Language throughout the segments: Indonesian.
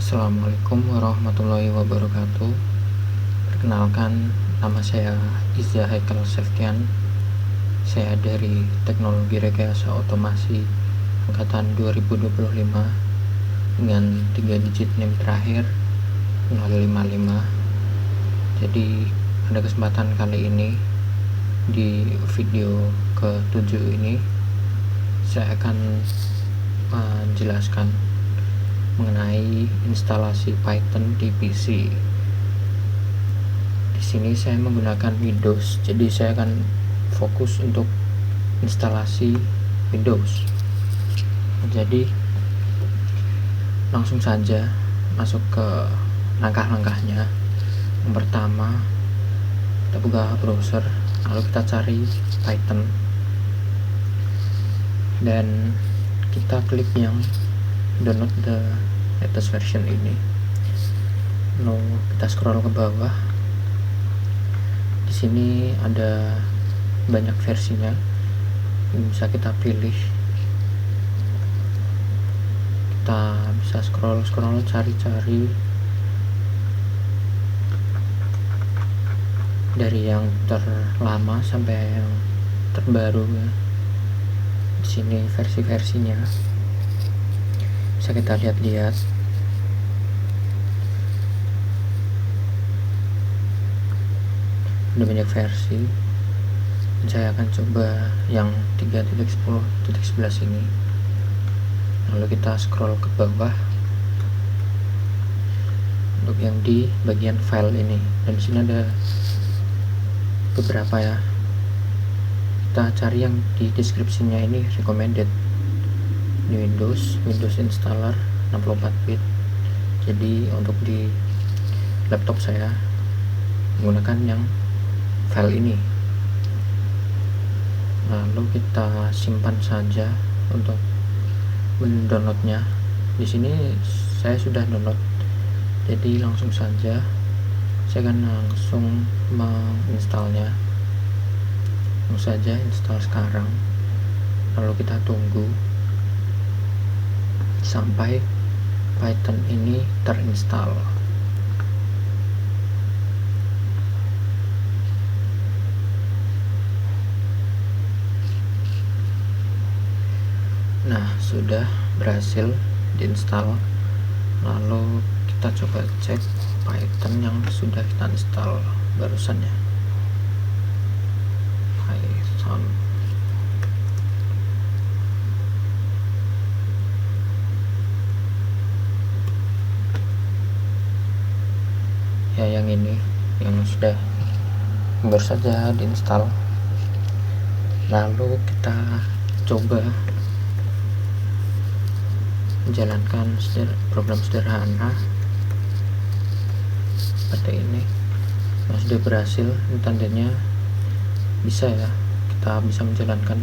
Assalamualaikum warahmatullahi wabarakatuh. Perkenalkan, nama saya Iza Haikal Seftian. Saya dari Teknologi Rekayasa Otomasi Angkatan 2025 dengan 3 digit NIM terakhir 055. Jadi pada kesempatan kali ini, di video ke-7 ini saya akan menjelaskan mengenai instalasi Python di PC. Di sini saya menggunakan Windows, jadi saya akan fokus untuk instalasi Windows. Jadi langsung saja masuk ke langkah-langkahnya. Yang pertama, kita buka browser, lalu kita cari Python dan kita klik yang download the latest version ini. Lalu kita scroll ke bawah. Di sini ada banyak versinya, bisa kita pilih. Kita bisa scroll cari-cari dari yang terlama sampai yang terbaru ya. Di sini versi-versinya bisa kita lihat-lihat. Ada banyak versi. Saya akan coba yang 3.10.11 ini. Lalu kita scroll ke bawah untuk yang di bagian file ini. Dan di sini ada beberapa ya. Kita cari yang di deskripsinya ini recommended. Di Windows installer 64 bit. Jadi untuk di laptop saya menggunakan yang file ini. Lalu kita simpan saja untuk mendownloadnya. Di sini saya sudah download, jadi langsung saja saya akan langsung menginstalnya. Langsung saja install sekarang, lalu kita tunggu sampai Python ini terinstall. Nah, sudah berhasil diinstal. Lalu kita coba cek Python yang sudah kita install barusan ya. Python. Ya, yang ini yang sudah baru saja diinstal. Lalu kita coba menjalankan program sederhana seperti ini. Nah, sudah berhasil, ini tandanya bisa ya, kita bisa menjalankan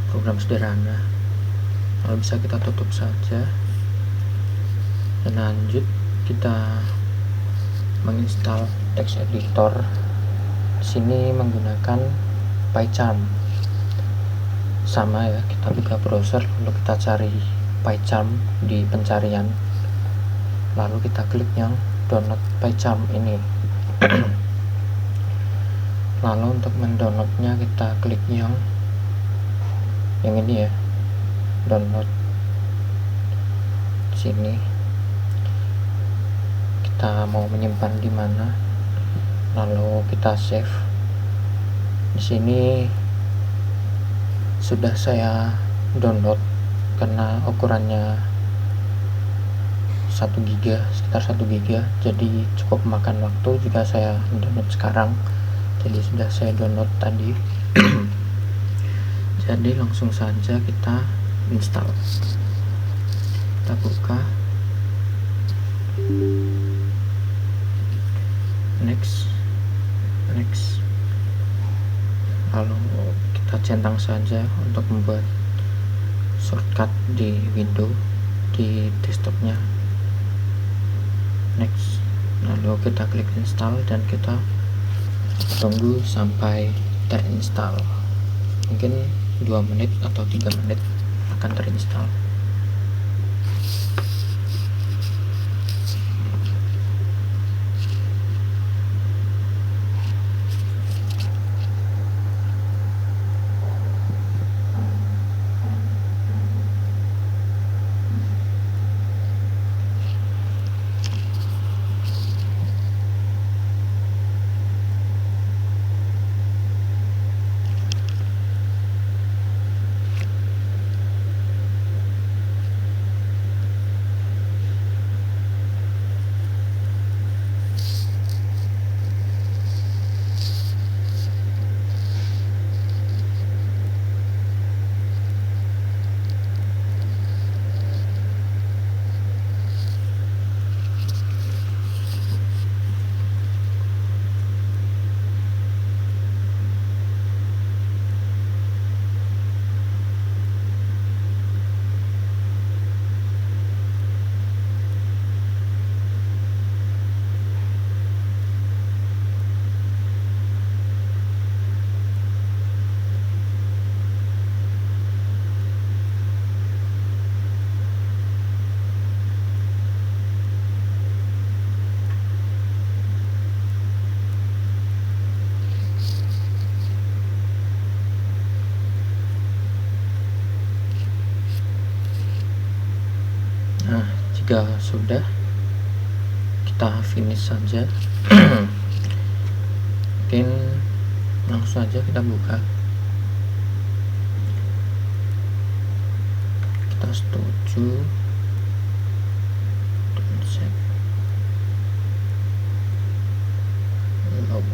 program sederhana. Lalu bisa kita tutup saja dan lanjut kita menginstal text editor. Di sini menggunakan PyCharm. Sama ya, kita buka browser lalu kita cari PyCharm di pencarian. Lalu kita klik yang download PyCharm ini. Lalu untuk mendownloadnya kita klik yang ini ya, download. Di sini kita mau menyimpan di mana, lalu kita save. Di sini sudah saya download karena ukurannya 1 GB, sekitar 1 GB, jadi cukup makan waktu jika saya download sekarang. Jadi sudah saya download tadi. Jadi langsung saja kita install. Kita buka, next, lalu kita centang saja untuk membuat shortcut di window di desktopnya. Next, lalu kita klik install dan kita tunggu sampai terinstall. Mungkin 2 menit atau 3 menit akan terinstall. Nah, jika sudah, kita finish saja. Mungkin langsung saja kita buka. Kita setuju dan set logo.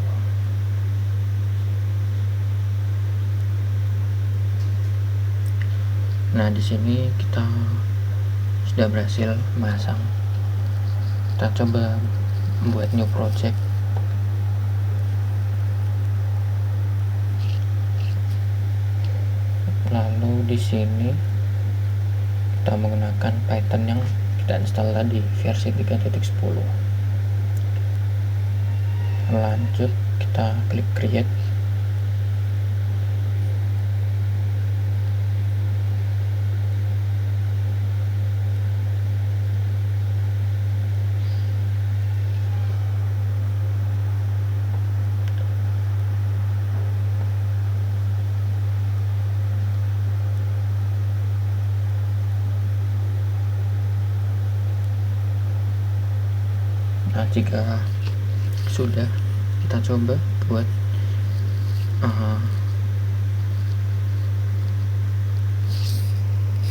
Nah, di sini kita sudah berhasil masang. Kita coba membuat new project. Lalu di sini kita menggunakan Python yang kita install tadi, versi 3.10. Lanjut, kita klik create. Nah, jika sudah, kita coba buat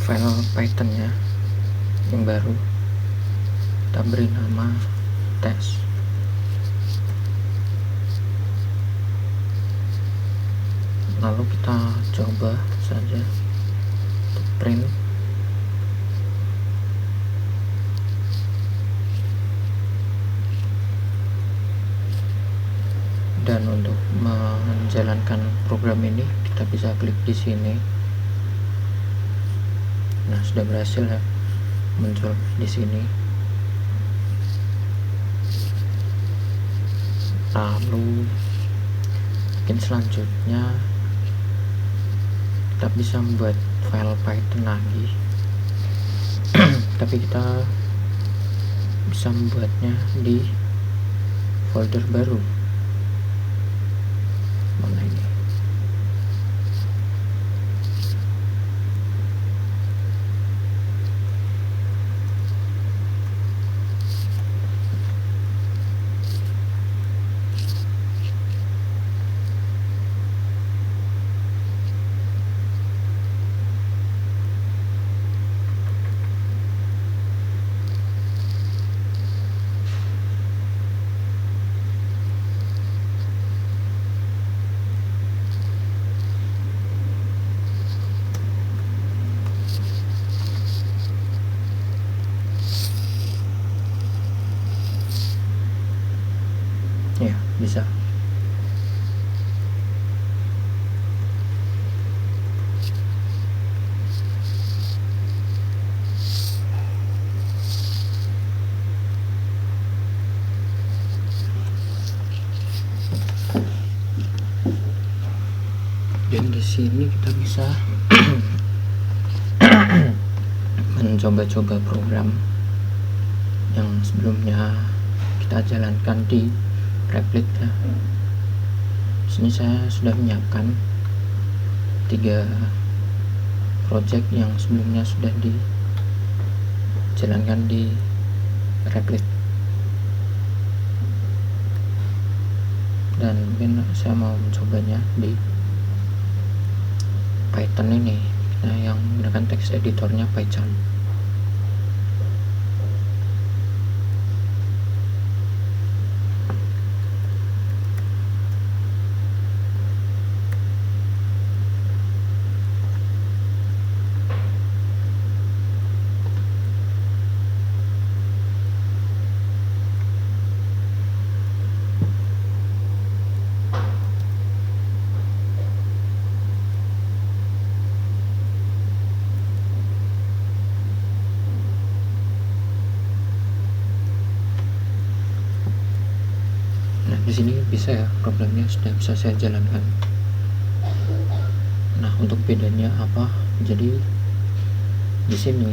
file Python-nya yang baru. Kita beri nama test. Lalu kita coba saja untuk print. Dan untuk menjalankan program ini, kita bisa klik di sini. Nah, sudah berhasil ya, muncul di sini. Lalu mungkin selanjutnya kita bisa membuat file Python lagi. Tapi kita bisa membuatnya di folder baru. Mana ini? Ya, bisa. Dan di sini kita bisa mencoba-coba program yang sebelumnya kita jalankan di Replit ya. Sini saya sudah menyiapkan 3 project yang sebelumnya sudah dijalankan di Replit. Dan mungkin saya mau mencobanya di Python ini, nah yang menggunakan text editornya PyCharm. Di sini bisa ya, programnya sudah bisa saya jalankan. Nah, untuk bedanya apa? Jadi di sini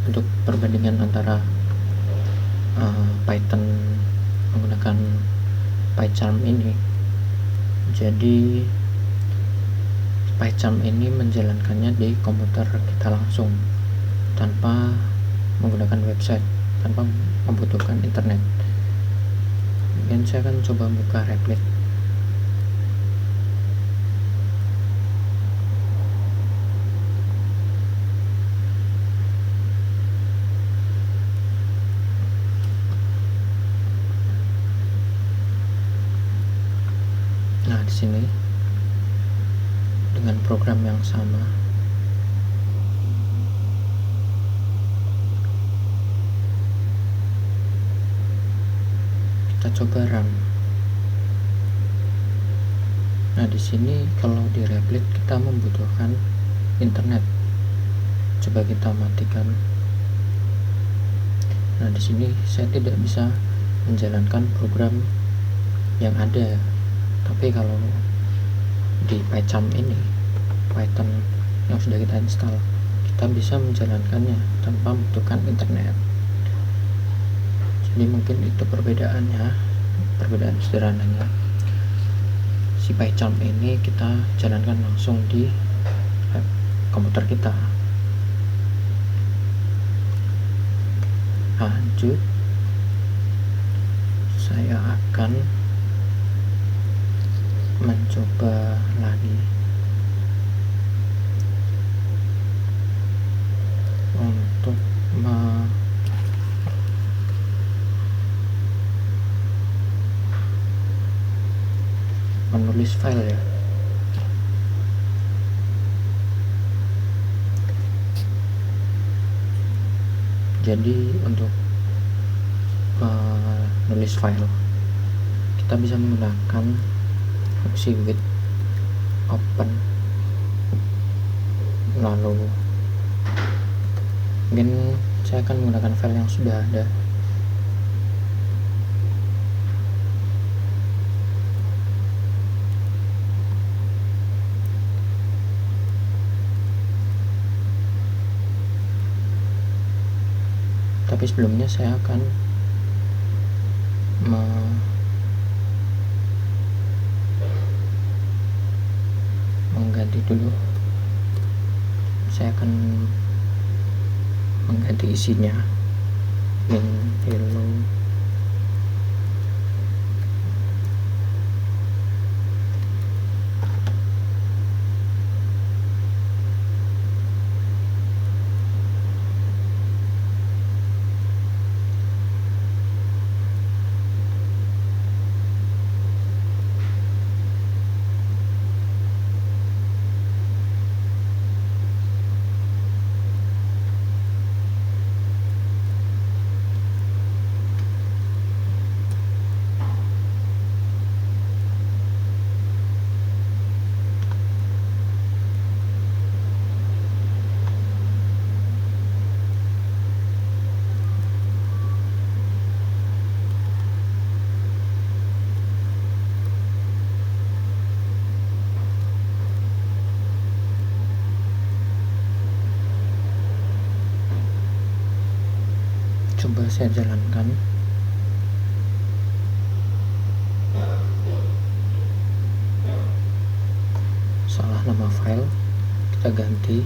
untuk perbandingan antara Python menggunakan PyCharm ini, jadi PyCharm ini menjalankannya di komputer kita langsung tanpa menggunakan website tanpa membutuhkan internet. Dan saya akan coba buka Replit. Nah, di sini dengan program yang sama kita coba run. Nah, di sini kalau di Replit kita membutuhkan internet. Coba kita matikan. Nah, di sini saya tidak bisa menjalankan program yang ada. Tapi kalau di PyCharm ini, Python yang sudah kita install, kita bisa menjalankannya tanpa membutuhkan internet. Jadi mungkin itu perbedaan sederhananya. Si PyCharm ini kita jalankan langsung di komputer kita. Lanjut, saya akan mencoba lagi untuk menulis file ya. Jadi untuk menulis file kita bisa menggunakan fungsi with open, lalu mungkin saya akan menggunakan file yang sudah ada. Tapi sebelumnya saya akan mengganti dulu. Saya akan mengganti isinya. Hello. Coba saya jalankan. Salah nama file, kita ganti.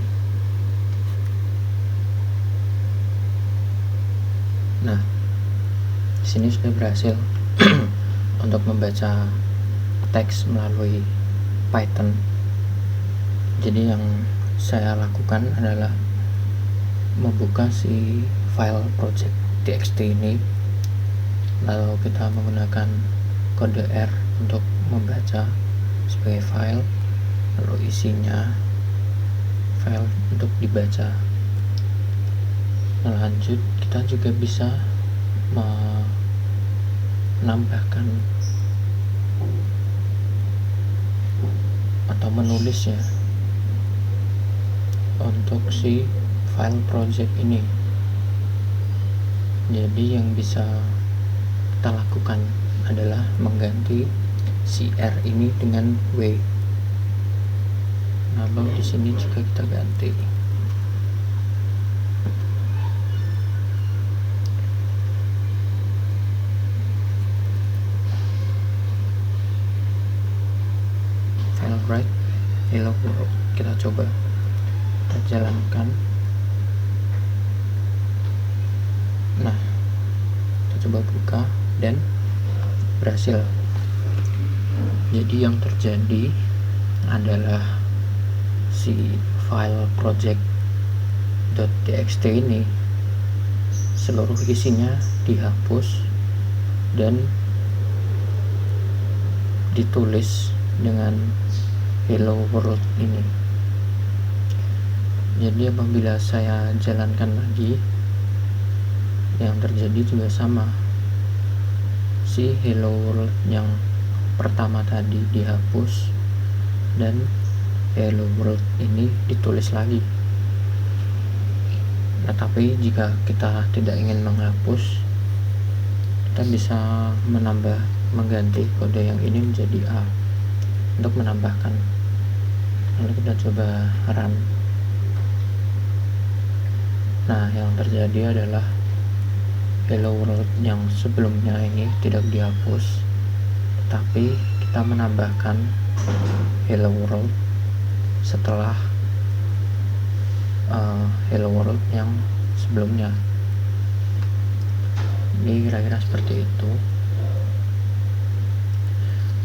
Nah, di sini sudah berhasil untuk membaca teks melalui Python. Jadi yang saya lakukan adalah membuka si file project.txt ini, lalu kita menggunakan kode R untuk membaca sebagai file, lalu isinya file untuk dibaca. Nah, lanjut kita juga bisa menambahkan atau menulisnya untuk si file project ini. Jadi yang bisa kita lakukan adalah mengganti si R ini dengan W. Lalu di sini juga kita ganti. File write hello world, kita coba kita jalankan. Nah, kita coba buka dan berhasil. Jadi yang terjadi adalah si file project.txt ini seluruh isinya dihapus dan ditulis dengan hello world ini. Jadi apabila saya jalankan lagi, yang terjadi juga sama. Si hello world yang pertama tadi dihapus dan hello world ini ditulis lagi. Nah, tapi jika kita tidak ingin menghapus, kita bisa mengganti kode yang ini menjadi A untuk menambahkan. Lalu kita coba run. Nah, yang terjadi adalah hello world yang sebelumnya ini tidak dihapus, tetapi kita menambahkan hello world setelah hello world yang sebelumnya. Ini kira-kira seperti itu.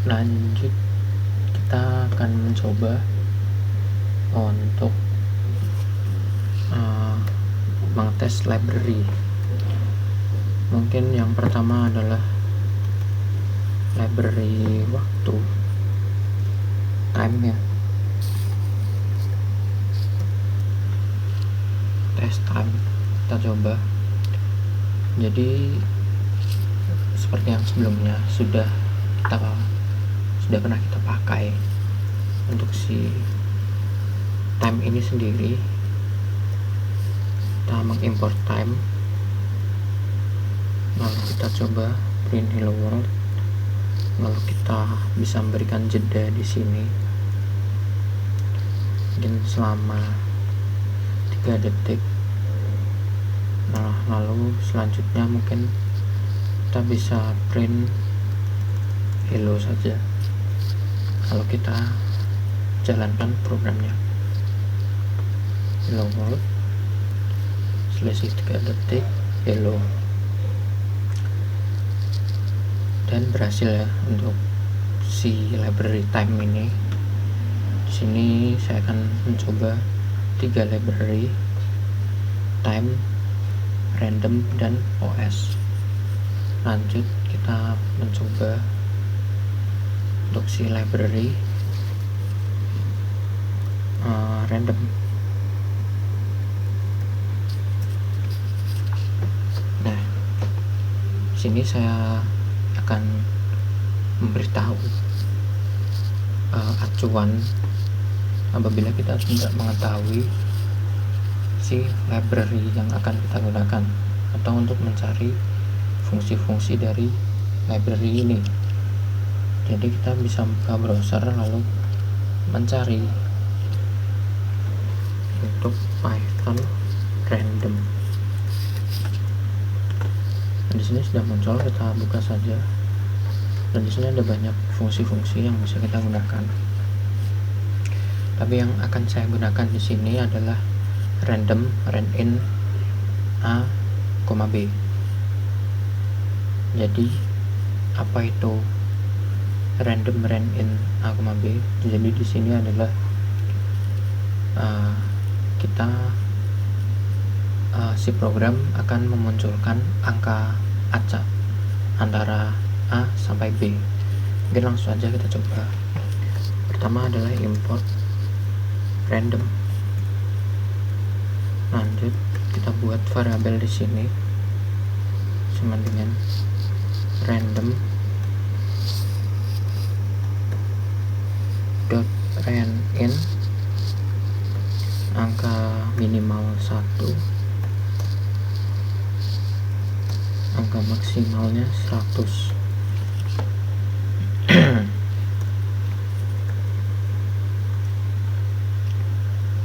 Lanjut, kita akan mencoba untuk mengetes library. Mungkin yang pertama adalah library waktu, time ya. Test time kita coba. Jadi seperti yang sebelumnya sudah pernah kita pakai. Untuk si time ini sendiri, kita mengimport time, lalu kita coba print hello world, lalu kita bisa memberikan jeda di sini mungkin selama 3 detik. Nah, lalu selanjutnya mungkin kita bisa print hello saja. Kalau kita jalankan programnya, hello world selisih 3 detik hello, dan berhasil ya untuk si library time ini. Di sini saya akan mencoba 3 library, time, random, dan OS. Lanjut, kita mencoba untuk si library random. Nah, sini saya akan memberitahu acuan apabila kita tidak mengetahui si library yang akan kita gunakan, atau untuk mencari fungsi-fungsi dari library ini. Jadi kita bisa buka browser lalu mencari untuk Python random. Nah, di sini sudah muncul, kita buka saja. Dan di sini ada banyak fungsi-fungsi yang bisa kita gunakan. Tapi yang akan saya gunakan di sini adalah random randin A, B. Jadi apa itu random randin A, B? Jadi di sini adalah si program akan memunculkan angka acak antara A sampai B. Mungkin langsung aja kita coba. Pertama adalah import random. Lanjut, kita buat variabel di sini sama dengan random dot randin angka minimal 1, angka maksimalnya 100.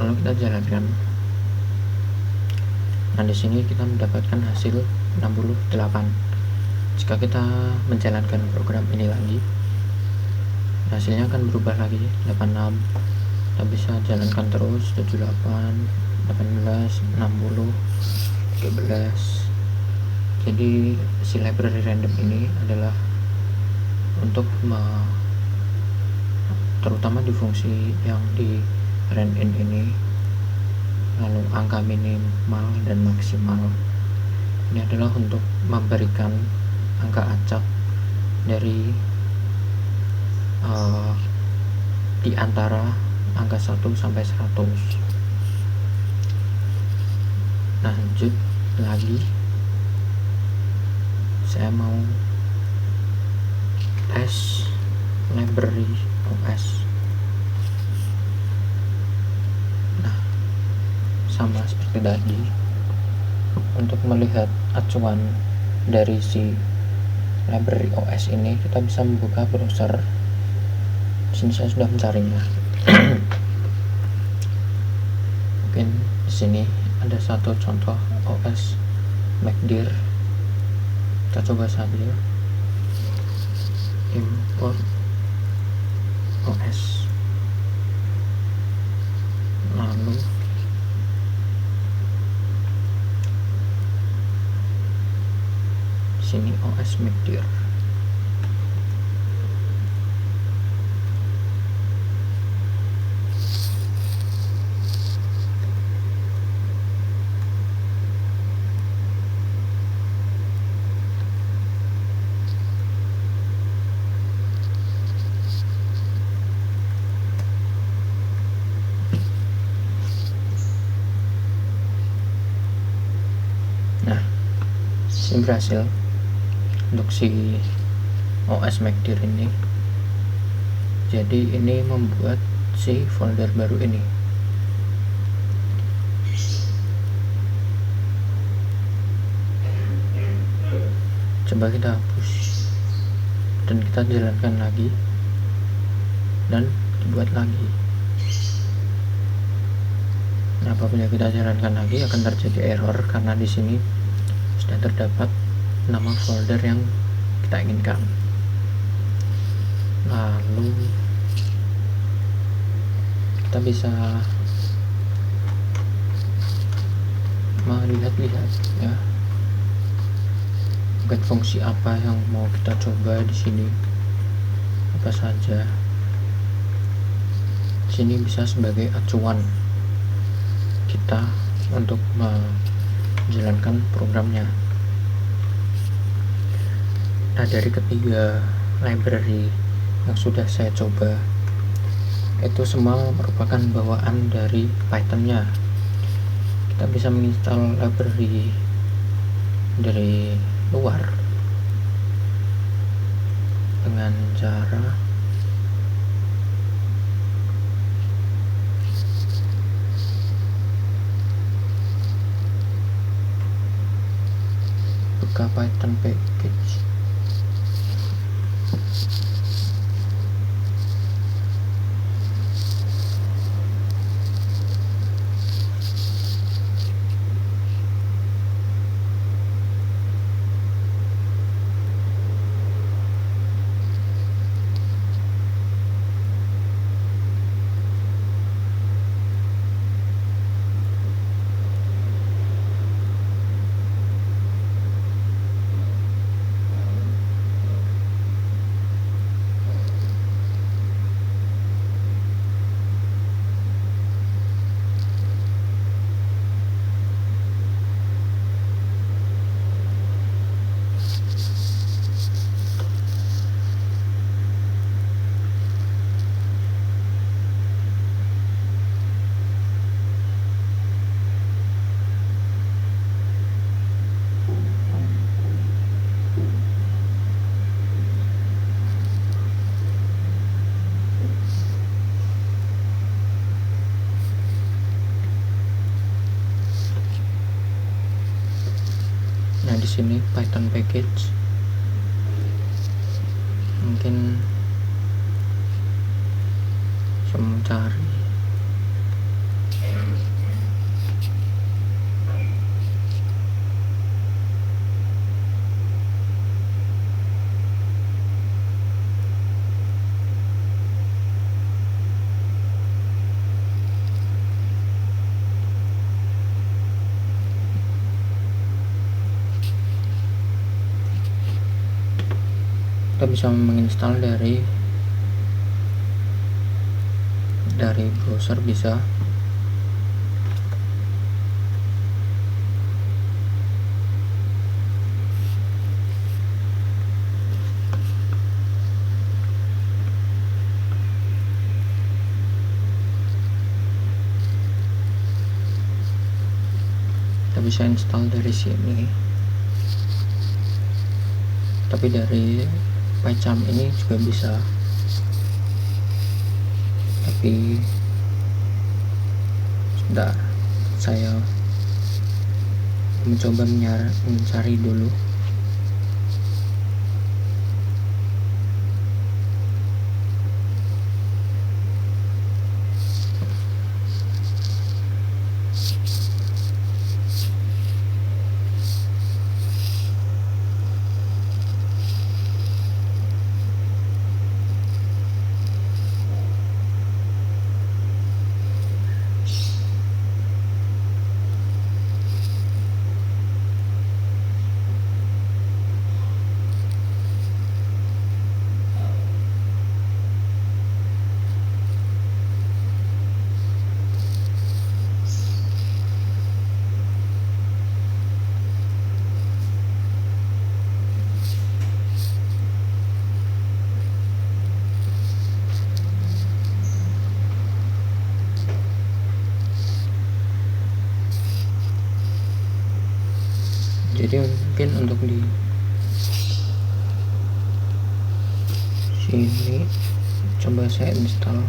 Lalu kita jalankan. Nah, di sini kita mendapatkan hasil 68. Jika kita menjalankan program ini lagi, hasilnya akan berubah lagi 86. Kita bisa jalankan terus 78, 18, 60, 13, Jadi si library random ini adalah untuk terutama di fungsi yang di randin ini, lalu angka minimal dan maksimal ini adalah untuk memberikan angka acak dari di antara angka 1 sampai 100. Lanjut lagi, saya mau tes library OS. Nah, sama seperti tadi, untuk melihat acuan dari si library OS ini, kita bisa membuka browser. Di sini saya sudah mencarinya. Mungkin di sini ada satu contoh OS MacDir. Kita coba saja import OS, lalu sini OS MacDir. Nah, ini berhasil untuk si OS MacDir ini. Jadi ini membuat si folder baru ini. Coba kita hapus dan kita jalankan lagi dan dibuat lagi. Nah, apabila kita jalankan lagi akan terjadi error karena di sini sudah terdapat nama folder yang kita inginkan. Lalu kita bisa melihat-lihat ya, mungkin fungsi apa yang mau kita coba di sini, apa saja. Di sini bisa sebagai acuan kita untuk menjalankan programnya. Nah, dari ketiga library yang sudah saya coba, itu semua merupakan bawaan dari Python-nya. Kita bisa menginstal library dari luar dengan cara buka Python package. Nah, di sini Python package, mungkin bisa mencari kita bisa menginstal dari browser bisa, kita bisa install dari sini. Tapi dari PyCharm ini juga bisa, tapi sebentar, saya mencoba mencari dulu. Jadi mungkin untuk di sini coba saya install.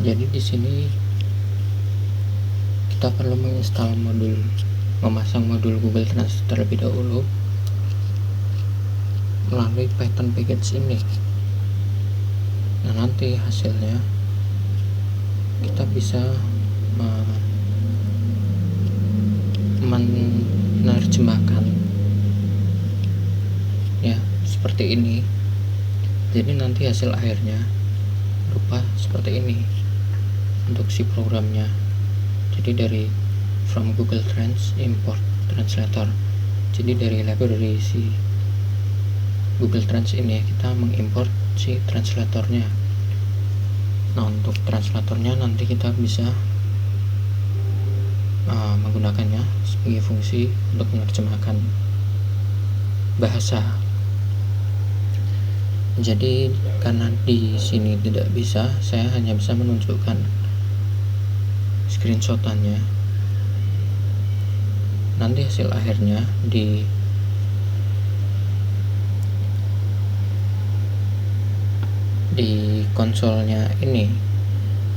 Jadi di sini kita perlu memasang modul Google Translate terlebih dahulu melalui Python package ini. Nah, nanti hasilnya kita bisa menerjemahkan ya seperti ini. Jadi nanti hasil akhirnya berupa seperti ini untuk si programnya. Jadi dari from Google Trans import translator. Jadi dari library si Google Trans ini kita mengimport si translatornya. Nah, untuk translatornya nanti kita bisa menggunakannya sebagai fungsi untuk menerjemahkan bahasa. Jadi karena di sini tidak bisa, saya hanya bisa menunjukkan screenshotannya. Nanti hasil akhirnya di konsolnya ini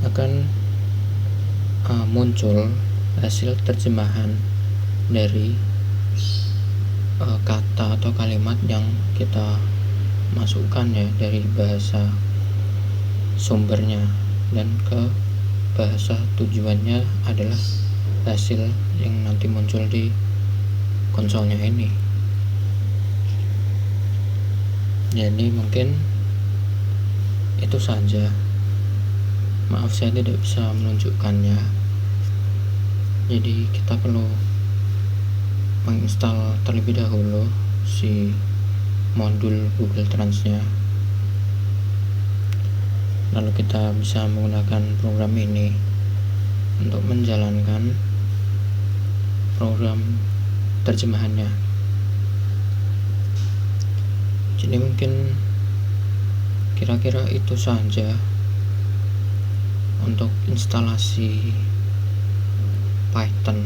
akan muncul hasil terjemahan dari kata atau kalimat yang kita masukkan ya dari bahasa sumbernya dan ke bahasa tujuannya adalah hasil yang nanti muncul di konsolnya ini. Jadi mungkin itu saja. Maaf saya tidak bisa menunjukkannya. Jadi kita perlu menginstal terlebih dahulu si modul Google Trans-nya. Lalu kita bisa menggunakan program ini untuk menjalankan program terjemahannya. Jadi mungkin kira-kira itu saja untuk instalasi Python.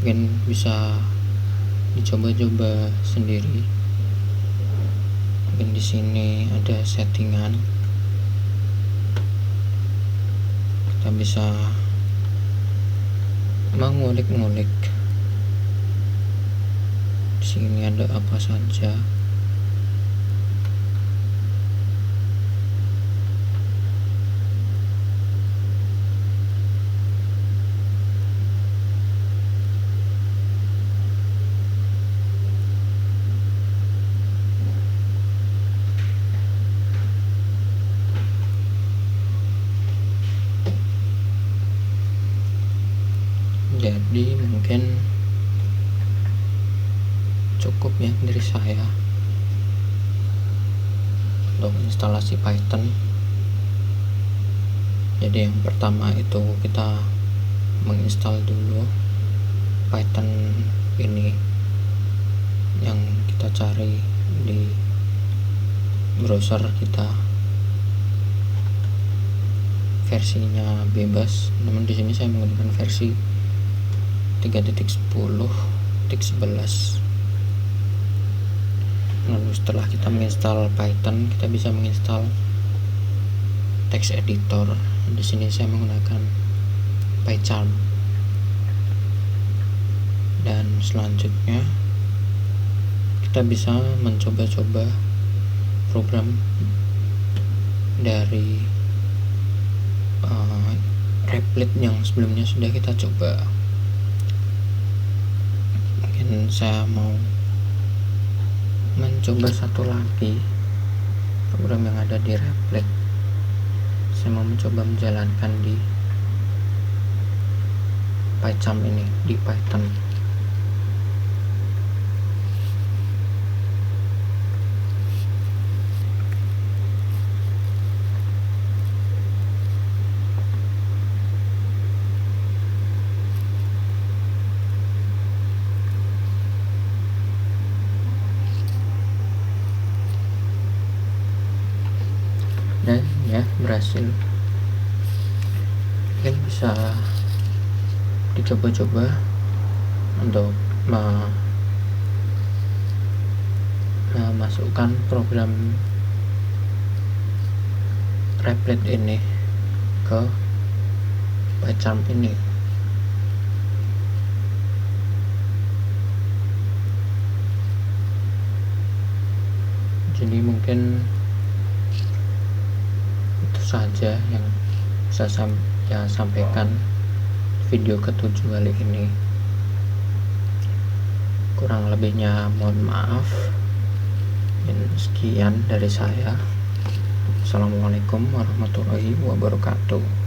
Mungkin bisa dicoba-coba sendiri. Mungkin di sini ada settingan. Kita bisa mengulik-ngulik. Di sini ada apa saja. Jadi mungkin cukup ya dari saya untuk instalasi Python. Jadi yang pertama itu kita menginstal dulu Python ini yang kita cari di browser kita. Versinya bebas, namun di sini saya menggunakan versi 3.10.11. Lalu setelah kita menginstal Python, kita bisa menginstal text editor. Di sini saya menggunakan PyCharm. Dan selanjutnya kita bisa mencoba-coba program dari Replit yang sebelumnya sudah kita coba. Mungkin saya mau mencoba satu lagi program yang ada di Replit. Saya mau mencoba menjalankan di PyCharm ini, di Python. Dan ya berhasil. Mungkin bisa dicoba-coba untuk memasukkan program Replit ini ke ke PyCharm ini. Jadi mungkin itu saja yang bisa saya sampaikan video ke-7 kali ini. Kurang lebihnya mohon maaf. Sekian dari saya. Assalamualaikum warahmatullahi wabarakatuh.